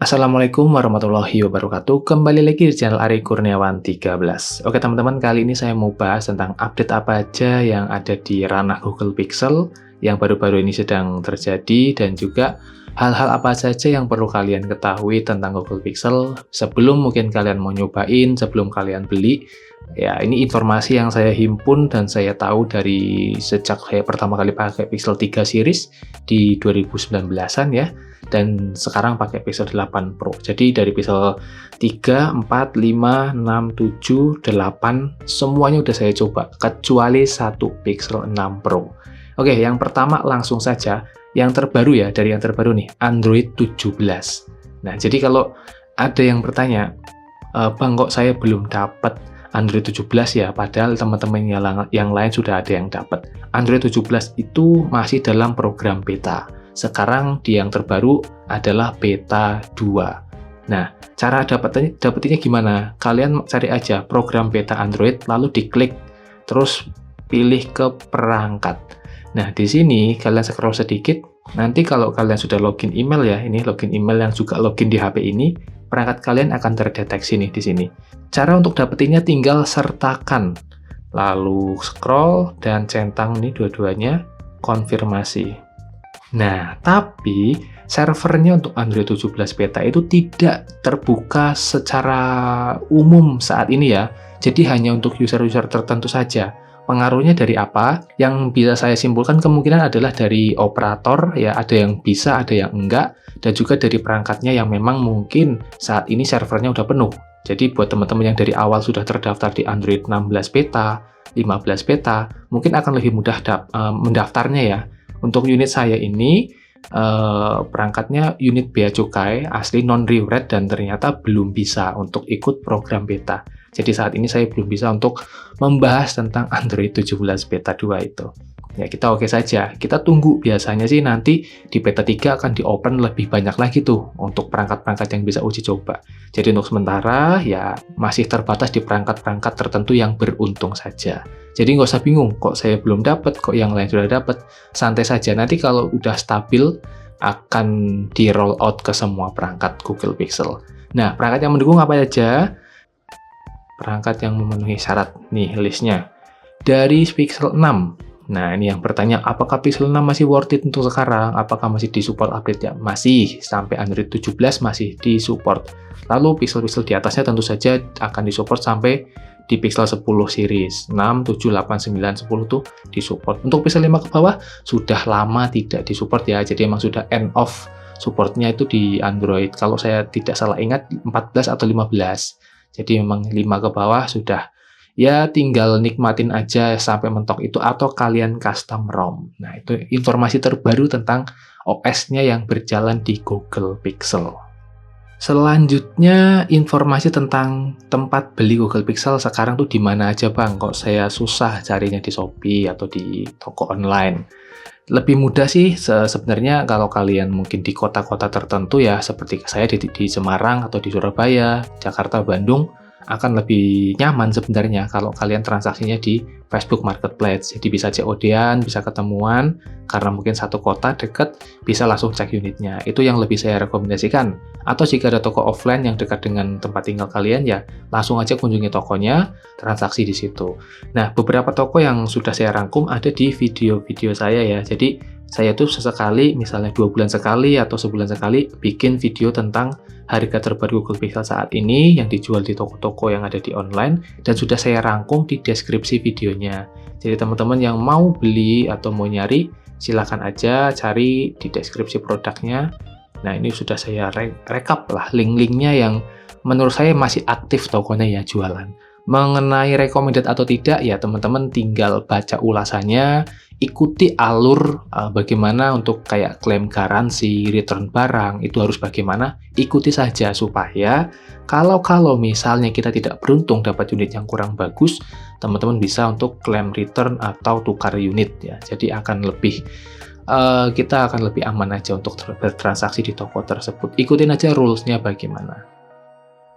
Assalamualaikum warahmatullahi wabarakatuh. Kembali lagi di channel Ari Kurniawan 13. Oke teman-teman, kali ini saya mau bahas tentang update apa aja yang ada di ranah Google Pixel yang baru-baru ini sedang terjadi, dan juga hal-hal apa saja yang perlu kalian ketahui tentang Google Pixel sebelum mungkin kalian mau nyobain, sebelum kalian beli. Ya, ini informasi yang saya himpun dan saya tahu dari sejak saya pertama kali pakai Pixel 3 series di 2019-an ya. Dan sekarang pakai Pixel 8 Pro. Jadi dari Pixel 3, 4, 5, 6, 7, 8 semuanya udah saya coba kecuali satu Pixel 6 Pro. Oke, yang pertama langsung saja yang terbaru ya, dari yang terbaru nih, Android 17. Nah, jadi kalau ada yang bertanya, Bang, kok saya belum dapat Android 17 ya, padahal teman-teman yang lain sudah ada yang dapat. Android 17 itu masih dalam program beta. Sekarang di yang terbaru adalah beta 2. Nah, cara dapetinnya gimana? Kalian cari aja program beta Android, lalu diklik, terus pilih ke perangkat. Nah, di sini kalian scroll sedikit, nanti kalau kalian sudah login email ya, ini login email yang juga login di HP ini, perangkat kalian akan terdeteksi nih di sini. Cara untuk dapetinnya tinggal sertakan, lalu scroll dan centang nih dua-duanya, konfirmasi. Nah, tapi servernya untuk Android 17 beta itu tidak terbuka secara umum saat ini ya. Jadi hanya untuk user-user tertentu saja. Pengaruhnya dari apa? Yang bisa saya simpulkan kemungkinan adalah dari operator, ya ada yang bisa, ada yang enggak, dan juga dari perangkatnya yang memang mungkin saat ini servernya udah penuh. Jadi buat teman-teman yang dari awal sudah terdaftar di Android 16 beta, 15 beta, mungkin akan lebih mudah mendaftarnya ya. Untuk unit saya ini, perangkatnya unit bea cukai, asli non-rewrite, dan ternyata belum bisa untuk ikut program beta. Jadi saat ini saya belum bisa untuk membahas tentang Android 17 beta 2 itu. Ya, kita oke saja. Kita tunggu, biasanya sih nanti di beta 3 akan di-open lebih banyak lagi tuh untuk perangkat-perangkat yang bisa uji coba. Jadi untuk sementara, ya masih terbatas di perangkat-perangkat tertentu yang beruntung saja. Jadi nggak usah bingung, kok saya belum dapat, kok yang lain sudah dapat. Santai saja, nanti kalau udah stabil, akan di-roll out ke semua perangkat Google Pixel. Nah, perangkat yang mendukung apa aja? Perangkat yang memenuhi syarat, nih listnya. Dari Pixel 6. Nah, ini yang bertanya, apakah Pixel 6 masih worth it untuk sekarang? Apakah masih disupport update-nya? Masih, sampai Android 17 masih disupport. Lalu pixel-pixel di atasnya tentu saja akan disupport sampai di Pixel 10 series. 6, 7, 8, 9, 10 tuh disupport. Untuk Pixel 5 ke bawah, sudah lama tidak disupport ya, jadi emang sudah end of supportnya itu di Android. Kalau saya tidak salah ingat, 14 atau 15. Jadi memang 5 ke bawah sudah. Ya, tinggal nikmatin aja sampai mentok itu, atau kalian custom ROM. Nah, itu informasi terbaru tentang OS-nya yang berjalan di Google Pixel. Selanjutnya, informasi tentang tempat beli Google Pixel sekarang tuh di mana aja, Bang? Kok saya susah carinya di Shopee atau di toko online? Lebih mudah sih sebenarnya kalau kalian mungkin di kota-kota tertentu ya, seperti saya di Semarang atau di Surabaya, Jakarta, Bandung, akan lebih nyaman sebenarnya kalau kalian transaksinya di Facebook Marketplace. Jadi bisa COD-an, bisa ketemuan, karena mungkin satu kota dekat, bisa langsung cek unitnya. Itu yang lebih saya rekomendasikan. Atau jika ada toko offline yang dekat dengan tempat tinggal kalian, ya langsung aja kunjungi tokonya, transaksi di situ. Nah, beberapa toko yang sudah saya rangkum ada di video-video saya ya. Jadi saya tuh sesekali, misalnya 2 bulan sekali atau sebulan sekali, bikin video tentang harga terbaru Google Pixel saat ini yang dijual di toko-toko yang ada di online, dan sudah saya rangkum di deskripsi videonya. Jadi teman-teman yang mau beli atau mau nyari, silakan aja cari di deskripsi produknya. Nah, ini sudah saya rekap lah link-linknya yang menurut saya masih aktif tokonya ya jualan. Mengenai recommended atau tidak, ya teman-teman tinggal baca ulasannya, ikuti alur bagaimana untuk kayak klaim garansi, return barang, itu harus bagaimana, ikuti saja supaya kalau misalnya kita tidak beruntung dapat unit yang kurang bagus, teman-teman bisa untuk klaim return atau tukar unit ya. Jadi kita akan lebih aman aja untuk bertransaksi di toko tersebut. Ikutin aja rules-nya bagaimana.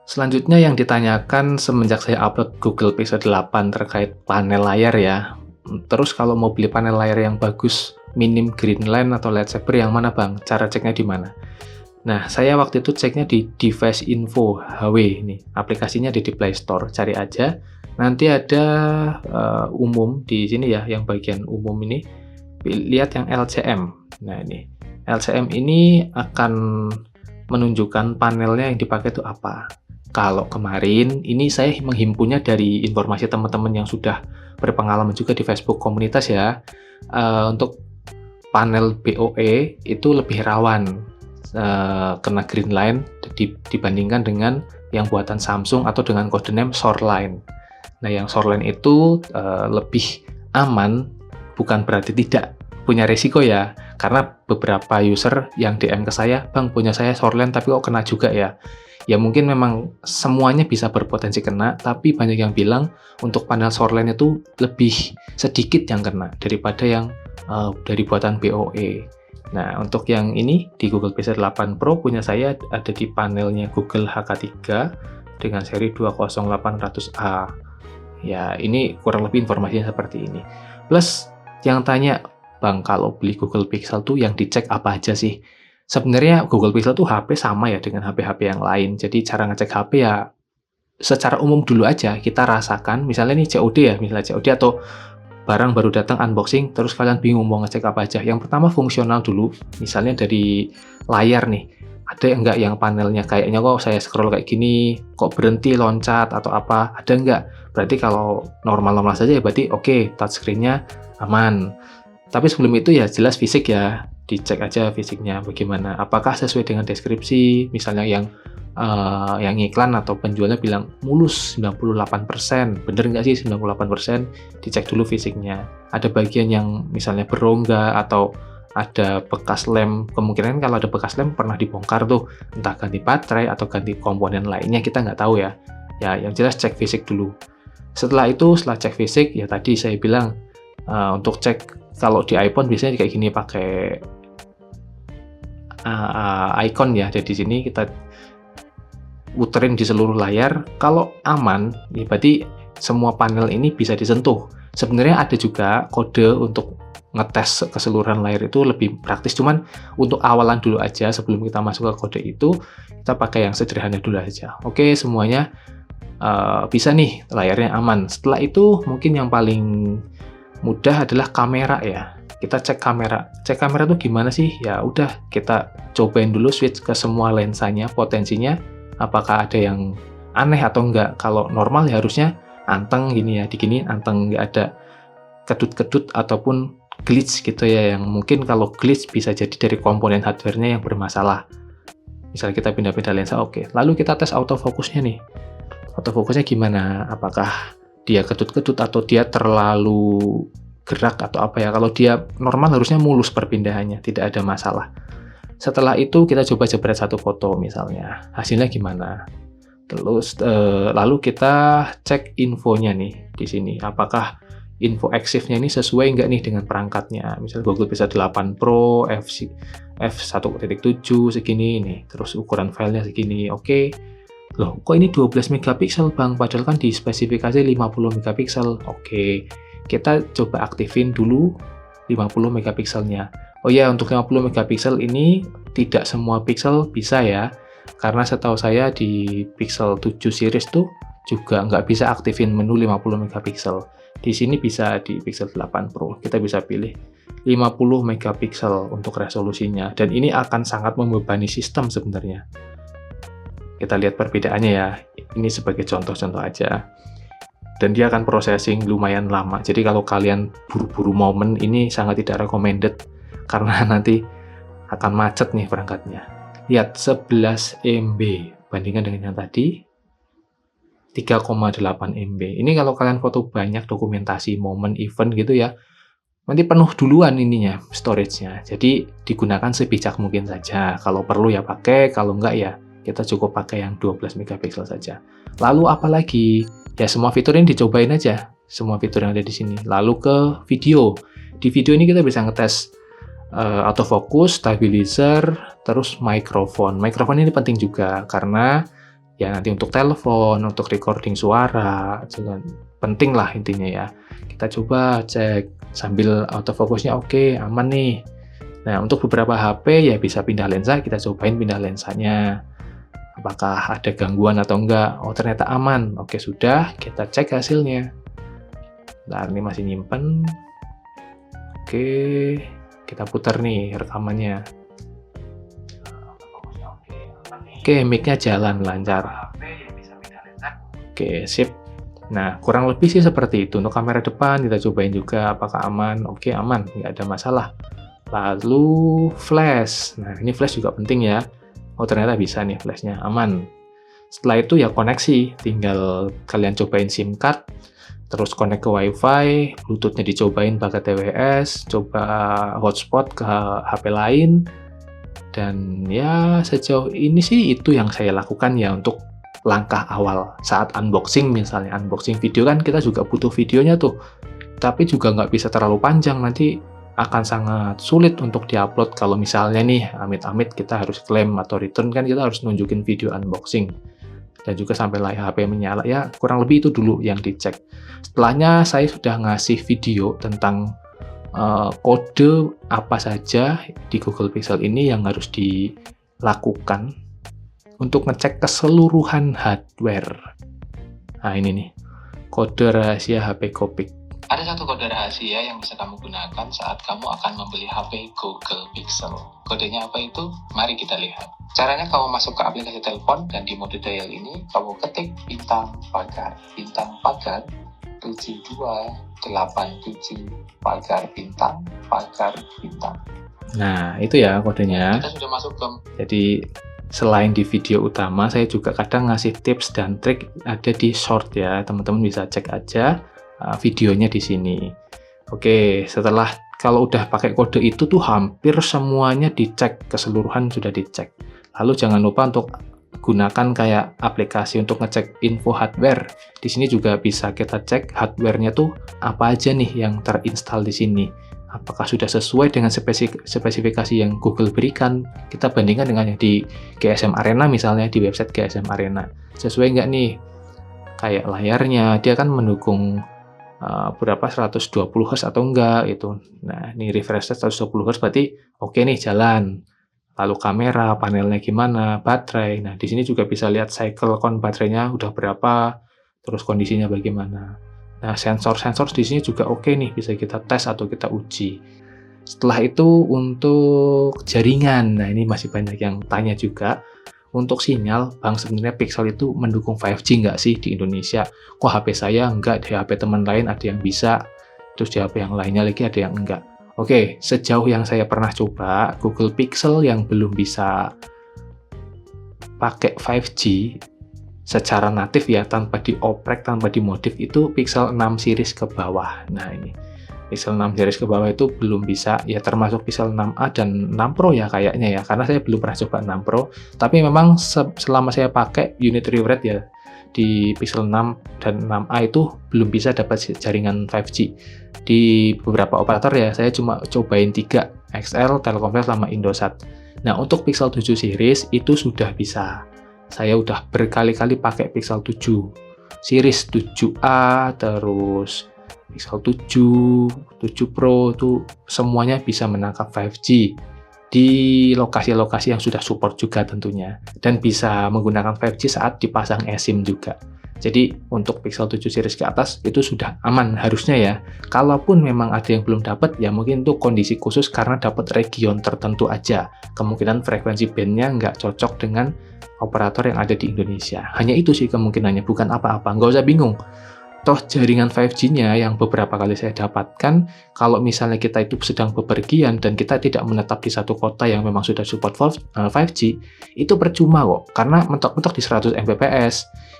Selanjutnya yang ditanyakan semenjak saya upload Google Pixel 8 terkait panel layar ya. Terus kalau mau beli panel layar yang bagus, minim green line atau lightsaber yang mana, Bang? Cara ceknya di mana? Nah, saya waktu itu ceknya di Device Info HW ini, aplikasinya ada di Play Store, cari aja. Nanti ada umum di sini ya, yang bagian umum ini, lihat yang LCM. Nah ini, LCM ini akan menunjukkan panelnya yang dipakai itu apa. Kalau kemarin, ini saya menghimpunnya dari informasi teman-teman yang sudah berpengalaman juga di Facebook komunitas ya. Untuk panel BOE itu lebih rawan kena green line dibandingkan dengan yang buatan Samsung atau dengan kode name Shoreline. Nah, yang Shoreline itu lebih aman, bukan berarti tidak punya resiko ya, karena beberapa user yang DM ke saya, "Bang, punya saya Shoreline tapi kok kena juga ya?" Ya mungkin memang semuanya bisa berpotensi kena, tapi banyak yang bilang untuk panel Shoreline itu lebih sedikit yang kena daripada yang dari buatan BOE. Nah, untuk yang ini di Google Pixel 8 Pro punya saya ada di panelnya Google HK3 dengan seri 20800A. Ya, ini kurang lebih informasinya seperti ini. Plus, yang tanya, "Bang, kalau beli Google Pixel tuh yang dicek apa aja sih?" Sebenarnya Google Pixel tuh HP sama ya dengan HP-HP yang lain. Jadi cara ngecek HP ya secara umum dulu aja, kita rasakan. Misalnya nih COD ya, misalnya COD atau barang baru datang unboxing, terus kalian bingung mau ngecek apa aja. Yang pertama fungsional dulu, misalnya dari layar nih, ada enggak yang panelnya kayaknya kok saya scroll kayak gini, kok berhenti loncat atau apa, ada enggak? Berarti kalau normal-normal saja ya berarti oke, touchscreen-nya aman. Tapi sebelum itu ya jelas fisik ya, dicek aja fisiknya bagaimana, apakah sesuai dengan deskripsi, misalnya yang iklan atau penjualnya bilang mulus 98%, bener nggak sih 98%? Dicek dulu fisiknya. Ada bagian yang misalnya berongga atau ada bekas lem, kemungkinan kalau ada bekas lem pernah dibongkar tuh, entah ganti baterai atau ganti komponen lainnya, kita nggak tahu ya. Ya, yang jelas cek fisik dulu. Setelah cek fisik, ya tadi saya bilang, untuk cek kalau di iPhone biasanya kayak gini pakai icon ya, jadi di sini kita puterin di seluruh layar. Kalau aman, ya berarti semua panel ini bisa disentuh. Sebenarnya ada juga kode untuk ngetes keseluruhan layar itu lebih praktis, cuman untuk awalan dulu aja sebelum kita masuk ke kode itu, kita pakai yang sederhana dulu aja. Oke, semuanya bisa nih, layarnya aman. Setelah itu mungkin yang paling mudah adalah kamera ya. Kita cek kamera. Cek kamera tuh gimana sih? Ya udah, kita cobain dulu switch ke semua lensanya, potensinya apakah ada yang aneh atau enggak. Kalau normal ya harusnya anteng gini ya, digini anteng, nggak ada kedut-kedut ataupun glitch gitu ya, yang mungkin kalau glitch bisa jadi dari komponen hardware-nya yang bermasalah. Misalnya kita pindah-pindah lensa, oke. Lalu kita tes autofocusnya nih. Autofocusnya gimana? Apakah dia kedut-kedut atau dia terlalu gerak atau apa ya? Kalau dia normal harusnya mulus perpindahannya, tidak ada masalah. Setelah itu kita coba jepret satu foto misalnya, hasilnya gimana. Terus lalu kita cek infonya nih di sini, apakah info EXIF-nya ini sesuai nggak nih dengan perangkatnya. Misalnya Google Pixel 8 Pro f1.7 segini nih, terus ukuran filenya segini, oke. Loh, kok ini 12 megapiksel Bang, padahal kan di spesifikasi 50 megapiksel. Oke, kita coba aktifin dulu 50 megapikselnya. Oh ya, untuk 50 megapiksel ini tidak semua pixel bisa ya, karena setahu saya di Pixel 7 series tuh juga nggak bisa aktifin menu 50 megapiksel. Di sini bisa di Pixel 8 Pro, kita bisa pilih 50 megapiksel untuk resolusinya, dan ini akan sangat membebani sistem sebenarnya. Kita lihat perbedaannya ya, ini sebagai contoh-contoh aja. Dan dia akan processing lumayan lama, jadi kalau kalian buru-buru momen, ini sangat tidak recommended, karena nanti akan macet nih perangkatnya. Lihat 11 MB bandingkan dengan yang tadi 3,8 MB. Ini kalau kalian foto banyak dokumentasi momen event gitu ya, nanti penuh duluan ininya storage-nya. Jadi digunakan sebijak mungkin saja. Kalau perlu ya pakai, kalau enggak ya kita cukup pakai yang 12 megapiksel saja. Lalu apalagi? Ya semua fitur ini dicobain aja. Semua fitur yang ada di sini. Lalu ke video. Di video ini kita bisa ngetes autofocus, stabilizer, terus mikrofon. Mikrofon ini penting juga karena ya nanti untuk telepon, untuk recording suara, juga penting lah intinya ya. Kita coba cek sambil autofocusnya oke, aman nih. Nah, untuk beberapa HP ya bisa pindah lensa, kita cobain pindah lensanya. Apakah ada gangguan atau enggak? Oh, ternyata aman. Oke, sudah, kita cek hasilnya. Nah, ini masih nyimpen. Oke, kita putar nih rekamannya. Oke, mic-nya jalan lancar. Oke, sip. Nah, kurang lebih sih seperti itu. Untuk kamera depan, kita cobain juga apakah aman. Oke, aman, nggak ada masalah. Lalu flash. Nah, ini flash juga penting ya. Oh, ternyata bisa nih flashnya, aman. Setelah itu ya koneksi. Tinggal kalian cobain SIM card, terus connect ke WiFi, Bluetooth-nya dicobain pakai TWS, coba hotspot ke HP lain. Dan ya sejauh ini sih itu yang saya lakukan ya untuk langkah awal saat unboxing. Misalnya unboxing video kan kita juga butuh videonya tuh, tapi juga nggak bisa terlalu panjang, nanti akan sangat sulit untuk diupload kalau misalnya nih amit-amit kita harus klaim atau return, kan kita harus nunjukin video unboxing dan juga sampai layar HP menyala. Ya kurang lebih itu dulu yang dicek. Setelahnya saya sudah ngasih video tentang kode apa saja di Google Pixel ini yang harus dilakukan untuk ngecek keseluruhan hardware. Nah ini nih, kode rahasia HP Kopik. Ada satu kode rahasia yang bisa kamu gunakan saat kamu akan membeli HP Google Pixel. Kodenya apa itu? Mari kita lihat. Caranya kamu masuk ke aplikasi telepon dan di mode dial ini kamu ketik bintang pagar 7287 pagar bintang. Nah, itu ya kodenya. Kita sudah masuk ke. Jadi selain di video utama, saya juga kadang ngasih tips dan trik ada di short ya. Teman-teman bisa cek aja videonya di sini. Oke, setelah kalau udah pakai kode itu tuh hampir semuanya dicek, keseluruhan sudah dicek. Lalu jangan lupa untuk gunakan kayak aplikasi untuk ngecek info hardware. Di sini juga bisa kita cek hardware-nya tuh apa aja nih yang terinstall di sini. Apakah sudah sesuai dengan spesifikasi yang Google berikan? Kita bandingkan dengan yang di GSM Arena misalnya, di website GSM Arena. Sesuai nggak nih? Kayak layarnya, dia kan mendukung berapa 120 Hz atau enggak itu. Nah, ini refresh rate 120 Hz berarti oke nih jalan. Lalu kamera, panelnya gimana, baterai. Nah, di sini juga bisa lihat cycle count baterainya udah berapa, terus kondisinya bagaimana. Nah, sensor-sensor di sini juga oke nih, bisa kita tes atau kita uji. Setelah itu untuk jaringan. Nah, ini masih banyak yang tanya juga. Untuk sinyal, Bang, sebenarnya Pixel itu mendukung 5G nggak sih di Indonesia? Kok HP saya nggak, di HP teman lain ada yang bisa, terus di HP yang lainnya lagi ada yang enggak. Oke, sejauh yang saya pernah coba, Google Pixel yang belum bisa pakai 5G secara natif ya, tanpa dioprek, tanpa dimodif, itu Pixel 6 series ke bawah. Nah ini, Pixel 6 series ke bawah itu belum bisa, ya termasuk Pixel 6a dan 6 Pro ya kayaknya ya, karena saya belum pernah coba 6 Pro, tapi memang selama saya pakai unit refresh ya, di Pixel 6 dan 6a itu belum bisa dapat jaringan 5G. Di beberapa operator ya, saya cuma cobain 3, XL, Telkomsel, sama Indosat. Nah, untuk Pixel 7 series itu sudah bisa. Saya udah berkali-kali pakai Pixel 7 series 7a, terus Pixel 7, 7 Pro itu semuanya bisa menangkap 5G di lokasi-lokasi yang sudah support juga tentunya, dan bisa menggunakan 5G saat dipasang eSIM juga. Jadi untuk Pixel 7 series ke atas itu sudah aman harusnya ya. Kalaupun memang ada yang belum dapat, ya mungkin itu kondisi khusus karena dapat region tertentu aja. Kemungkinan frekuensi bandnya nggak cocok dengan operator yang ada di Indonesia. Hanya itu sih kemungkinannya, bukan apa-apa. Nggak usah bingung. Toh jaringan 5G-nya yang beberapa kali saya dapatkan, kalau misalnya kita itu sedang bepergian dan kita tidak menetap di satu kota yang memang sudah support 5G, itu percuma kok, karena mentok-mentok di 100 Mbps.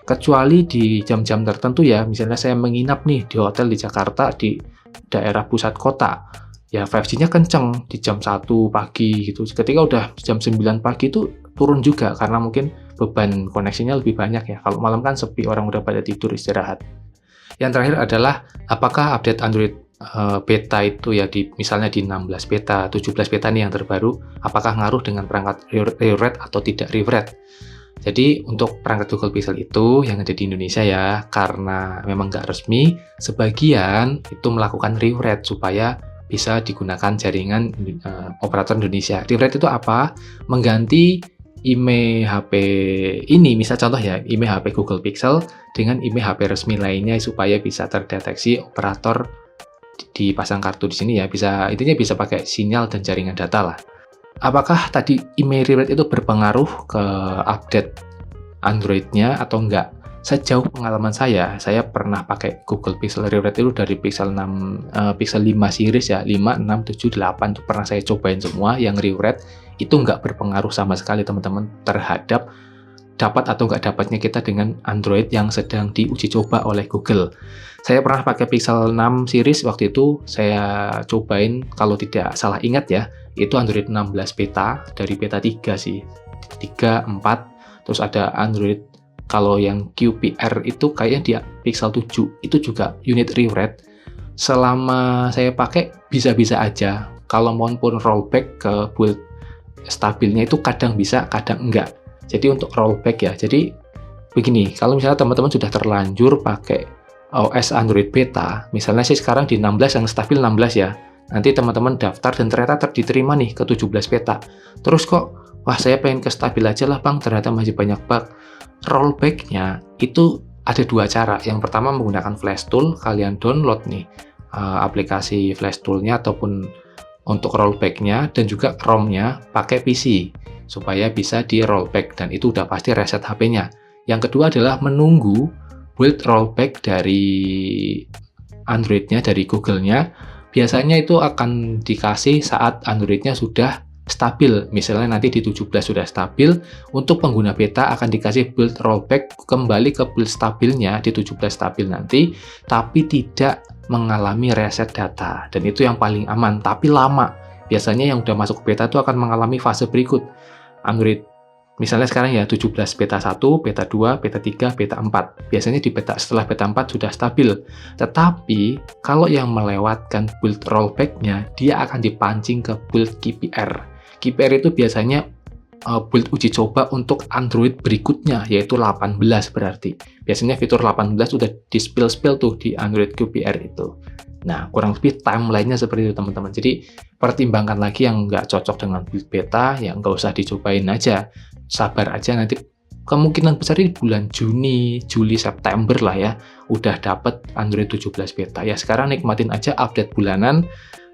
Kecuali di jam-jam tertentu ya, misalnya saya menginap nih di hotel di Jakarta, di daerah pusat kota, ya 5G-nya kenceng di jam 1 pagi gitu. Ketika udah jam 9 pagi itu turun juga, karena mungkin beban koneksinya lebih banyak ya. Kalau malam kan sepi, orang udah pada tidur istirahat. Yang terakhir adalah apakah update Android beta itu ya, misalnya di 16 beta, 17 beta nih yang terbaru, apakah ngaruh dengan perangkat refresh atau tidak refresh? Jadi untuk perangkat Google Pixel itu yang ada di Indonesia ya, karena memang nggak resmi, sebagian itu melakukan refresh supaya bisa digunakan jaringan operator Indonesia. Rewrite itu apa? Mengganti IMEI HP ini, misal contoh ya, IMEI HP Google Pixel dengan IMEI HP resmi lainnya supaya bisa terdeteksi operator dipasang kartu di sini ya, intinya bisa pakai sinyal dan jaringan data lah. Apakah tadi IMEI Rewrite itu berpengaruh ke update Android-nya atau enggak? Sejauh pengalaman saya pernah pakai Google Pixel Rewrite itu dari Pixel 5 series ya, 5, 6, 7, 8 itu pernah saya cobain semua. Yang Rewrite itu nggak berpengaruh sama sekali teman-teman terhadap dapat atau nggak dapatnya kita dengan Android yang sedang diuji coba oleh Google. Saya pernah pakai Pixel 6 series waktu itu, saya cobain kalau tidak salah ingat ya, itu Android 16 beta, dari beta 3 sih, 3, 4, terus ada Android kalau yang QPR itu kayaknya di Pixel 7, itu juga unit Rewrite. Selama saya pakai bisa-bisa aja, kalau maupun rollback ke build stabilnya itu kadang bisa, kadang enggak. Jadi untuk rollback ya, jadi begini, kalau misalnya teman-teman sudah terlanjur pakai OS Android beta, misalnya sih sekarang di 16 yang stabil 16 ya, nanti teman-teman daftar dan ternyata diterima nih ke 17 beta. Terus kok, wah saya pengen ke stabil aja lah bang, ternyata masih banyak bug. Rollback-nya itu ada dua cara. Yang pertama menggunakan Flash Tool, kalian download nih aplikasi Flash Tool-nya ataupun untuk rollback-nya, dan juga ROM-nya pakai PC supaya bisa di rollback, dan itu udah pasti reset HP-nya. Yang kedua adalah menunggu build rollback dari Android-nya, dari Google-nya. Biasanya itu akan dikasih saat Android-nya sudah stabil. Misalnya nanti di 17 sudah stabil, untuk pengguna beta akan dikasih build rollback kembali ke build stabilnya di 17 stabil nanti, tapi tidak mengalami reset data. Dan itu yang paling aman, tapi lama. Biasanya yang udah masuk beta itu akan mengalami fase berikut. Android misalnya sekarang ya 17 beta 1, beta 2, beta 3, beta 4. Biasanya di beta setelah beta 4 sudah stabil. Tetapi kalau yang melewatkan build rollback-nya, dia akan dipancing ke build QPR. QPR itu biasanya build uji coba untuk Android berikutnya, yaitu 18 berarti. Biasanya fitur 18 udah di-spill tuh di Android QPR itu. Nah, kurang lebih timeline-nya seperti itu teman-teman. Jadi, pertimbangkan lagi yang nggak cocok dengan build beta, ya nggak usah dicobain aja. Sabar aja, nanti kemungkinan besar di bulan Juni, Juli, September lah ya, udah dapet Android 17 beta. Ya sekarang nikmatin aja update bulanan.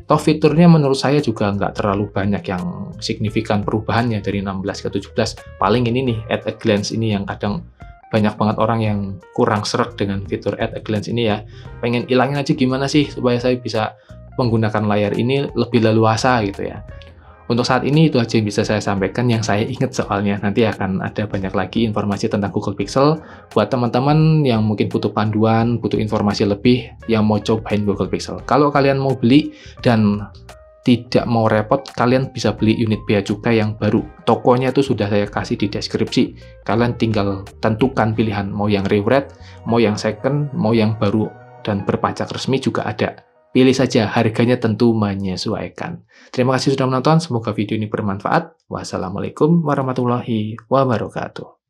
Toh fiturnya menurut saya juga nggak terlalu banyak yang signifikan perubahannya dari 16 ke 17. Paling ini nih, at a glance ini yang kadang banyak banget orang yang kurang sreg dengan fitur at a glance ini ya. Pengen ilangin aja gimana sih supaya saya bisa menggunakan layar ini lebih leluasa gitu ya. Untuk saat ini itu aja yang bisa saya sampaikan, yang saya ingat soalnya. Nanti akan ada banyak lagi informasi tentang Google Pixel. Buat teman-teman yang mungkin butuh panduan, butuh informasi lebih, yang mau cobain Google Pixel. Kalau kalian mau beli dan tidak mau repot, kalian bisa beli unit bea cukai yang baru. Tokonya itu sudah saya kasih di deskripsi. Kalian tinggal tentukan pilihan, mau yang Rewrite, mau yang second, mau yang baru dan berpajak resmi juga ada. Pilih saja, harganya tentu menyesuaikan. Terima kasih sudah menonton, semoga video ini bermanfaat. Wassalamualaikum warahmatullahi wabarakatuh.